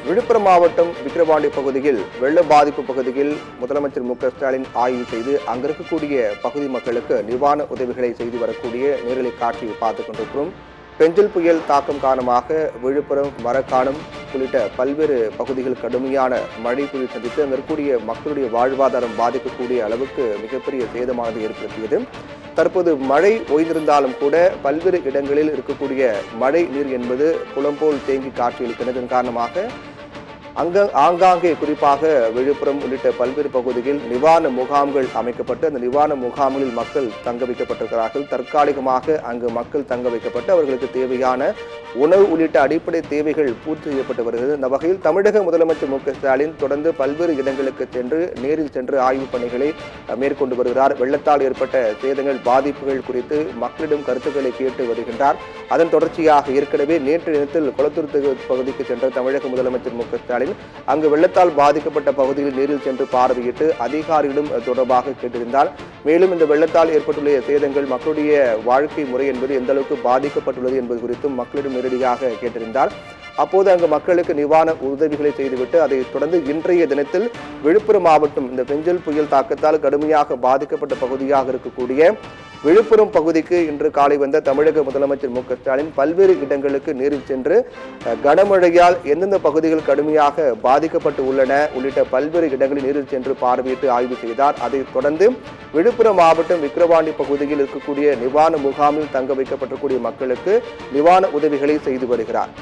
விழுப்புரம் மாவட்டம் விக்கிரவாண்டி பகுதியில் வெள்ள பாதிப்பு பகுதியில் முதலமைச்சர் மு.க.ஸ்டாலின் ஆய்வு செய்து அங்க இருக்கக்கூடிய பகுதி மக்களுக்கு நிவாரண உதவிகளை செய்து வரக்கூடிய நேரலை காட்சியை பார்த்துக் கொண்டிருக்கிறோம். பெஞ்சல் புயல் தாக்கம் காரணமாக விழுப்புரம், மரக்காணம் உள்ளிட்ட பல்வேறு பகுதிகள் கடுமையான மழை புயல் சந்தித்து அங்க இருக்கக்கூடிய மக்களுடைய வாழ்வாதாரம் பாதிக்கக்கூடிய அளவுக்கு மிகப்பெரிய சேதமானது ஏற்படுத்தியது. தற்போது மழை ஓய்ந்திருந்தாலும் கூட பல்வேறு இடங்களில் இருக்கக்கூடிய மழை நீர் என்பது குளம் போல் தேங்கி காட்சியளிக்கிறது. காரணமாக ஆங்காங்கே குறிப்பாக விழுப்புரம் உள்ளிட்ட பல்வேறு பகுதிகளில் நிவாரண முகாம்கள் அமைக்கப்பட்டு அந்த நிவாரண முகாம்களில் மக்கள் தங்க வைக்கப்பட்டிருக்கிறார்கள். தற்காலிகமாக அங்கு மக்கள் தங்க வைக்கப்பட்டு அவர்களுக்கு தேவையான உணவு உள்ளிட்ட அடிப்படை தேவைகள் பூர்த்தி செய்யப்பட்டு வருகிறது. இந்த வகையில் தமிழக முதலமைச்சர் மு.க.ஸ்டாலின் தொடர்ந்து பல்வேறு இடங்களுக்கு நேரில் சென்று ஆய்வுப் பணிகளை மேற்கொண்டு வருகிறார். வெள்ளத்தால் ஏற்பட்ட சேதங்கள், பாதிப்புகள் குறித்து மக்களிடம் கருத்துக்களை கேட்டு வருகின்றார். அதன் தொடர்ச்சியாக ஏற்கனவே நேற்று தினத்தில் கொளத்தூர் பகுதிக்கு சென்ற தமிழக முதலமைச்சர் மு.க.ஸ்டாலின் அங்கு வெள்ளத்தால் பாதிக்கப்பட்ட பகுதியில் நேரில் சென்று பார்வையிட்டு அதிகாரிகளிடம் தொடர்பாக கேட்டிருந்தார். மேலும் இந்த வெள்ளத்தால் ஏற்பட்டுள்ள சேதங்கள், மக்களுடைய வாழ்க்கை முறை என்பது எந்த அளவுக்கு பாதிக்கப்பட்டுள்ளது என்பது குறித்தும் மக்களிடம் நேரடியாக கேட்டிருந்தார். அப்போது அங்கு மக்களுக்கு நிவாரண உதவிகளை செய்துவிட்டு அதை தொடர்ந்து இன்றைய தினத்தில் விழுப்புரம் மாவட்டம் இந்த பெஞ்சல் புயல் தாக்கத்தால் கடுமையாக பாதிக்கப்பட்ட பகுதியாக இருக்கக்கூடிய விழுப்புரம் பகுதிக்கு இன்று காலை வந்த தமிழக முதலமைச்சர் மு.க.ஸ்டாலின் பல்வேறு இடங்களுக்கு நேரில் சென்று கனமழையால் எந்தெந்த பகுதிகள் கடுமையாக பாதிக்கப்பட்டு உள்ளன உள்ளிட்ட பல்வேறு இடங்களில் நேரில் சென்று பார்வையிட்டு ஆய்வு செய்தார். அதைத் தொடர்ந்து விழுப்புரம் மாவட்டம் விக்கிரவாண்டி பகுதியில் இருக்கக்கூடிய நிவாரண முகாமில் தங்க வைக்கப்பட்டிருக்கூடிய மக்களுக்கு நிவாரண உதவிகளை செய்து வருகிறார்.